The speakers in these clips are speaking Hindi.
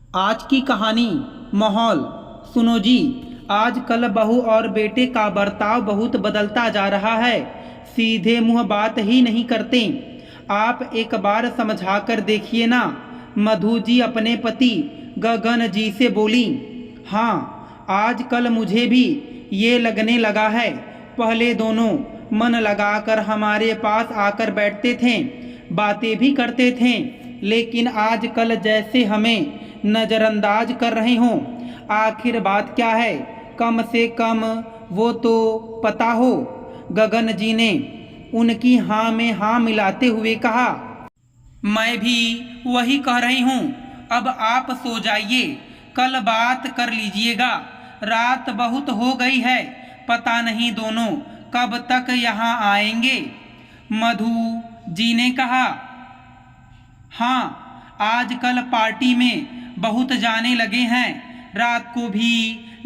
आज की कहानी माहौल। सुनो जी, आजकल बहू और बेटे का बर्ताव बहुत बदलता जा रहा है। सीधे मुंह बात ही नहीं करते। आप एक बार समझा कर देखिए ना। मधु जी अपने पति गगन जी से बोली। हाँ, आजकल मुझे भी ये लगने लगा है। पहले दोनों मन लगाकर हमारे पास आकर बैठते थे, बातें भी करते थे, लेकिन आजकल जैसे हमें नज़रअंदाज कर रहे हों। आखिर बात क्या है? कम से कम वो तो पता हो। गगन जी ने उनकी हाँ में हाँ मिलाते हुए कहा। मैं भी वही कह रही हूँ। अब आप सो जाइए, कल बात कर लीजिएगा। रात बहुत हो गई है, पता नहीं दोनों कब तक यहाँ आएंगे। मधु जी ने कहा। हाँ, आजकल पार्टी में बहुत जाने लगे हैं। रात को भी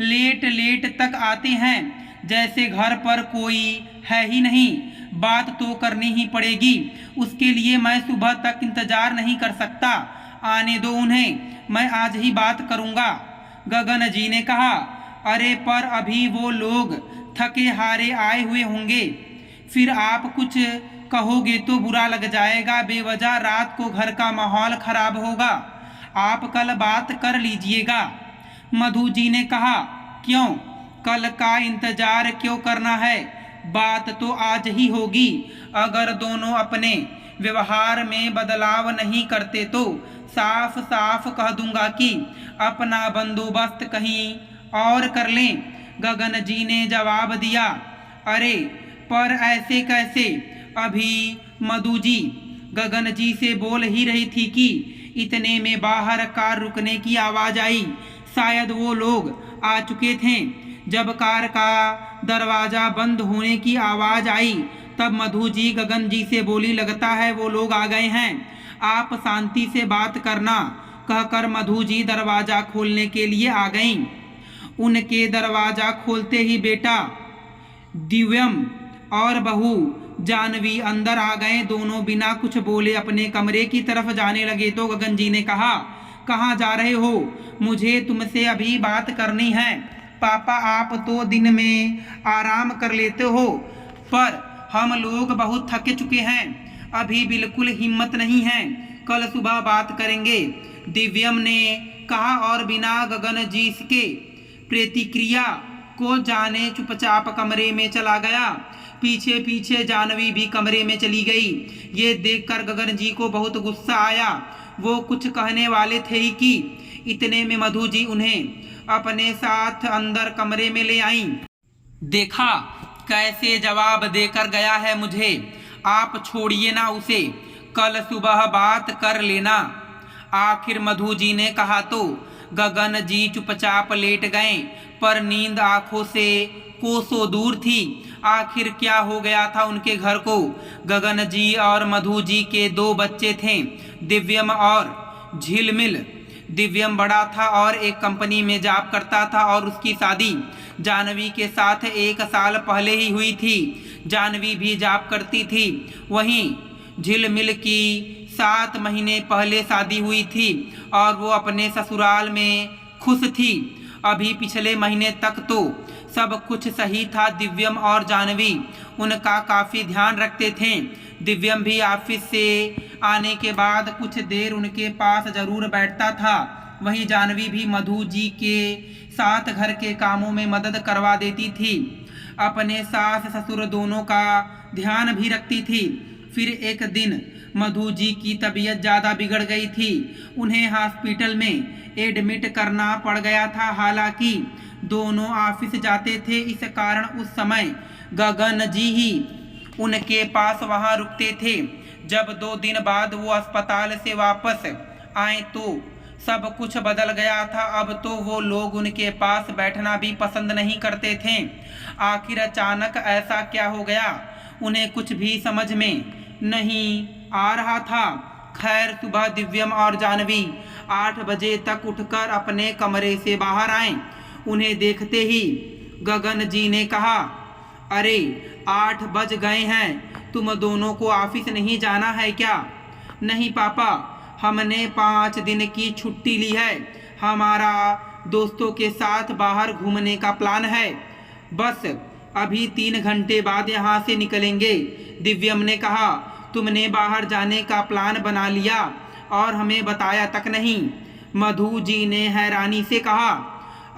लेट लेट तक आते हैं, जैसे घर पर कोई है ही नहीं। बात तो करनी ही पड़ेगी, उसके लिए मैं सुबह तक इंतजार नहीं कर सकता। आने दो उन्हें, मैं आज ही बात करूँगा। गगन जी ने कहा। अरे पर अभी वो लोग थके हारे आए हुए होंगे, फिर आप कुछ कहोगे तो बुरा लग जाएगा। बेवजह रात को घर का माहौल खराब होगा। आप कल बात कर लीजिएगा। मधु जी ने कहा। क्यों, कल का इंतजार क्यों करना है? बात तो आज ही होगी। अगर दोनों अपने व्यवहार में बदलाव नहीं करते तो साफ साफ कह दूंगा कि अपना बंदोबस्त कहीं और कर लें। गगन जी ने जवाब दिया। अरे पर ऐसे कैसे? अभी मधु जी गगन जी से बोल ही रही थी कि इतने में बाहर कार रुकने की आवाज़ आई। शायद वो लोग आ चुके थे। जब कार का दरवाज़ा बंद होने की आवाज़ आई तब मधु जी गगन जी से बोली, लगता है वो लोग आ गए हैं, आप शांति से बात करना। कहकर मधु जी दरवाज़ा खोलने के लिए आ गईं। उनके दरवाज़ा खोलते ही बेटा दिव्यम और बहू जानवी अंदर आ गए। दोनों बिना कुछ बोले अपने कमरे की तरफ जाने लगे तो गगन जी ने कहा, कहाँ जा रहे हो? मुझे तुमसे अभी बात करनी है। पापा, आप तो दिन में आराम कर लेते हो, पर हम लोग बहुत थक चुके हैं, अभी बिल्कुल हिम्मत नहीं है। कल सुबह बात करेंगे, दिव्यम ने कहा और बिना गगन जी के प्रतिक्रिया को जाने चुपचाप कमरे में चला गया। पीछे पीछे जानवी भी कमरे में चली गई। ये देखकर गगन जी को बहुत गुस्सा आया। वो कुछ कहने वाले थे ही कि इतने में मधु जी उन्हें अपने साथ अंदर कमरे में ले आईं। देखा कैसे जवाब देकर गया है मुझे। आप छोड़िए ना उसे, कल सुबह बात कर लेना। आखिर मधु जी ने कहा तो गगन जी चुपचाप लेट गए, पर नींद आंखों से कोसों दूर थी। आखिर क्या हो गया था उनके घर को? गगन जी और मधु जी के दो बच्चे थे, दिव्यम और झिलमिल। दिव्यम बड़ा था और एक कंपनी में जॉब करता था और उसकी शादी जानवी के साथ 1 साल पहले ही हुई थी। जानवी भी जॉब करती थी। वहीं झिलमिल की 7 महीने पहले शादी हुई थी और वो अपने ससुराल में खुश थी। अभी पिछले महीने तक तो सब कुछ सही था। दिव्यम और जानवी उनका काफ़ी ध्यान रखते थे। दिव्यम भी ऑफिस से आने के बाद कुछ देर उनके पास ज़रूर बैठता था। वहीं जानवी भी मधु जी के साथ घर के कामों में मदद करवा देती थी। अपने सास ससुर दोनों का ध्यान भी रखती थी। फिर एक दिन मधु जी की तबीयत ज़्यादा बिगड़ गई थी। उन्हें हॉस्पिटल में एडमिट करना पड़ गया था। हालांकि दोनों ऑफिस जाते थे, इस कारण उस समय गगन जी ही उनके पास वहां रुकते थे। जब 2 दिन बाद वो अस्पताल से वापस आए तो सब कुछ बदल गया था। अब तो वो लोग उनके पास बैठना भी पसंद नहीं करते थे। आखिर अचानक ऐसा क्या हो गया, उन्हें कुछ भी समझ में नहीं आ रहा था। खैर, सुबह दिव्यम और जानवी 8 बजे तक उठकर अपने कमरे से बाहर आए। उन्हें देखते ही गगन जी ने कहा, अरे 8 बज गए हैं, तुम दोनों को ऑफिस नहीं जाना है क्या? नहीं पापा, हमने 5 दिन की छुट्टी ली है, हमारा दोस्तों के साथ बाहर घूमने का प्लान है। बस अभी 3 घंटे बाद यहाँ से निकलेंगे। दिव्यम ने कहा, तुमने बाहर जाने का प्लान बना लिया और हमें बताया तक नहीं। मधु जी ने हैरानी से कहा,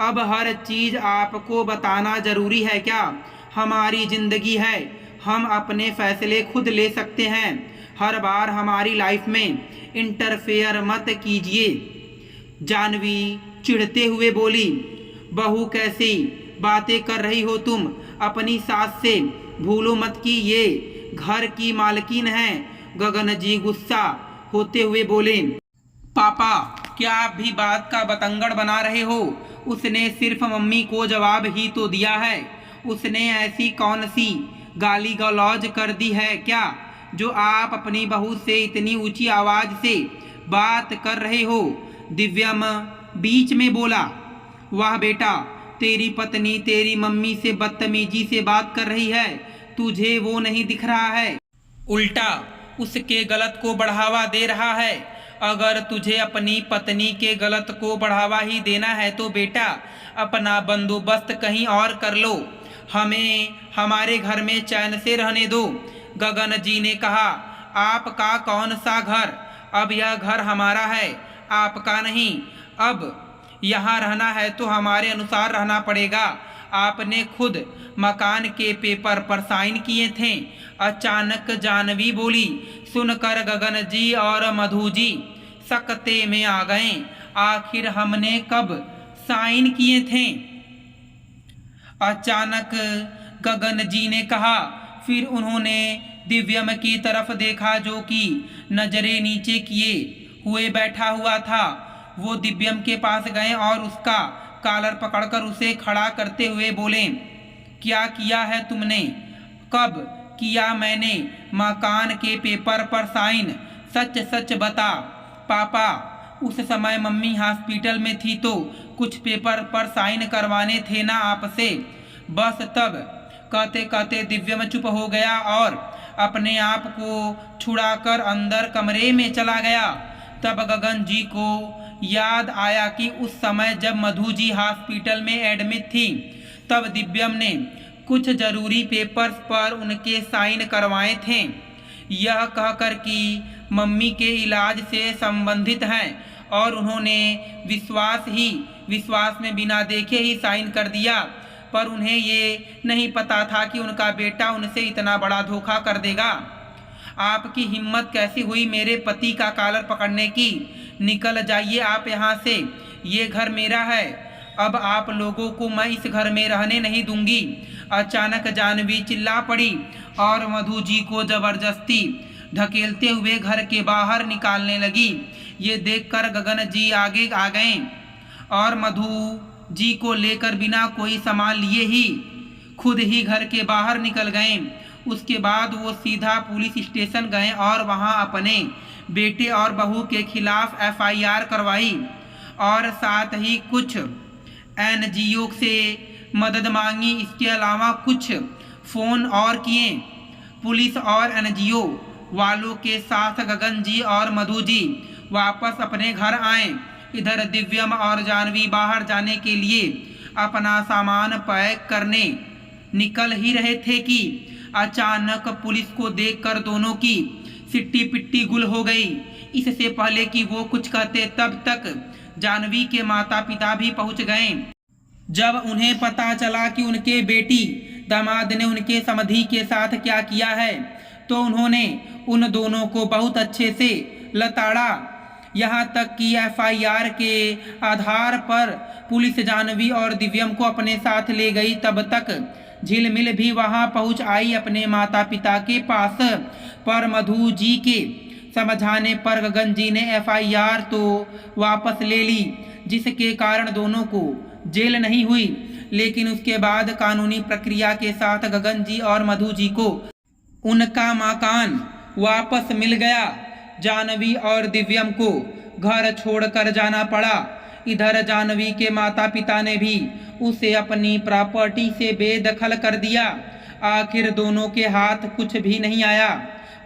अब हर चीज़ आपको बताना ज़रूरी है क्या? हमारी ज़िंदगी है, हम अपने फैसले खुद ले सकते हैं। हर बार हमारी लाइफ में इंटरफेयर मत कीजिए। जानवी चिढ़ते हुए बोली, बहू कैसी बातें कर रही हो तुम? अपनी सास से भूलो मत कि ये घर की मालकिन है। गगन जी गुस्सा होते हुए बोले, पापा क्या आप भी बात का बतंगड़ बना रहे हो? उसने सिर्फ मम्मी को जवाब ही तो दिया है। उसने ऐसी कौन सी गाली गलौज कर दी है क्या जो आप अपनी बहू से इतनी ऊंची आवाज़ से बात कर रहे हो? दिव्यम बीच में बोला, वाह बेटा, तेरी पत्नी तेरी मम्मी से बदतमीजी से बात कर रही है, तुझे वो नहीं दिख रहा है? उल्टा उसके गलत को बढ़ावा दे रहा है। अगर तुझे अपनी पत्नी के गलत को बढ़ावा ही देना है तो बेटा अपना बंदोबस्त कहीं और कर लो, हमें हमारे घर में चैन से रहने दो। गगन जी ने कहा, आपका कौन सा घर? अब यह घर हमारा है, आपका नहीं। अब यहाँ रहना है तो हमारे अनुसार रहना पड़ेगा। आपने खुद मकान के पेपर पर साइन किए थे। अचानक जानवी बोली। सुनकर गगन जी और मधु जी सकते में आ गए। आखिर हमने कब साइन किए थे? अचानक गगन जी ने कहा। फिर उन्होंने दिव्यम की तरफ देखा जो कि नजरें नीचे किए हुए बैठा हुआ था। वो दिव्यम के पास गए और उसका कॉलर पकड़कर उसे खड़ा करते हुए बोले, क्या किया है तुमने? कब किया मैंने मकान के पेपर पर साइन? सच सच बता। पापा उस समय मम्मी हॉस्पिटल में थी तो कुछ पेपर पर साइन करवाने थे ना आपसे, बस तब। कहते कहते दिव्यम चुप हो गया और अपने आप को छुड़ाकर अंदर कमरे में चला गया। तब गगन जी को याद आया कि उस समय जब मधु जी हॉस्पिटल में एडमिट थी तब दिव्यम ने कुछ ज़रूरी पेपर्स पर उनके साइन करवाए थे, यह कहकर कि मम्मी के इलाज से संबंधित हैं, और उन्होंने विश्वास में बिना देखे ही साइन कर दिया। पर उन्हें ये नहीं पता था कि उनका बेटा उनसे इतना बड़ा धोखा कर देगा। आपकी हिम्मत कैसी हुई मेरे पति का कॉलर पकड़ने की? निकल जाइए आप यहाँ से, ये घर मेरा है। अब आप लोगों को मैं इस घर में रहने नहीं दूंगी। अचानक जानवी चिल्ला पड़ी और मधु जी को जबरदस्ती ढकेलते हुए घर के बाहर निकालने लगी। ये देखकर गगन जी आगे आ गए और मधु जी को लेकर बिना कोई सामान लिए ही खुद ही घर के बाहर निकल गए। उसके बाद वो सीधा पुलिस स्टेशन गए और वहां अपने बेटे और बहू के खिलाफ FIR करवाई और साथ ही कुछ NGO से मदद मांगी। इसके अलावा कुछ फ़ोन और किए। पुलिस और NGO वालों के साथ गगन जी और मधु जी वापस अपने घर आए। इधर दिव्यम और जानवी बाहर जाने के लिए अपना सामान पैक करने निकल ही रहे थे कि अचानक पुलिस को देखकर दोनों की सिट्टी पिट्टी गुल हो गई। इससे पहले कि वो कुछ कहते तब तक जानवी के माता पिता भी पहुंच गए। जब उन्हें पता चला कि उनके बेटी दामाद ने उनके समधी के साथ क्या किया है तो उन्होंने उन दोनों को बहुत अच्छे से लताड़ा। यहाँ तक कि FIR के आधार पर पुलिस जानवी और दिव्यम को अपने साथ ले गई। तब तक झिलमिल भी वहाँ पहुँच आई अपने माता पिता के पास। पर मधु जी के समझाने पर गगन जी ने FIR तो वापस ले ली, जिसके कारण दोनों को जेल नहीं हुई। लेकिन उसके बाद कानूनी प्रक्रिया के साथ गगन जी और मधु जी को उनका मकान वापस मिल गया। जानवी और दिव्यम को घर छोड़कर जाना पड़ा। इधर जानवी के माता पिता ने भी उसे अपनी प्रॉपर्टी से बेदखल कर दिया। आखिर दोनों के हाथ कुछ भी नहीं आया,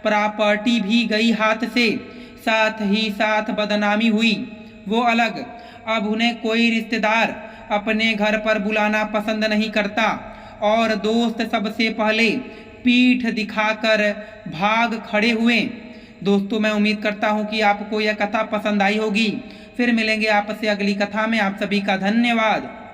प्रॉपर्टी भी गई हाथ से, साथ ही साथ बदनामी हुई, वो अलग। अब उन्हें कोई रिश्तेदार अपने घर पर बुलाना पसंद नहीं करता और दोस्त सबसे पहले पीठ दिखाकर भाग खड़े हुए। दोस्तों, मैं उम्मीद करता हूँ कि आपको यह कथा पसंद आई होगी। फिर मिलेंगे आपसे अगली कथा में। आप सभी का धन्यवाद।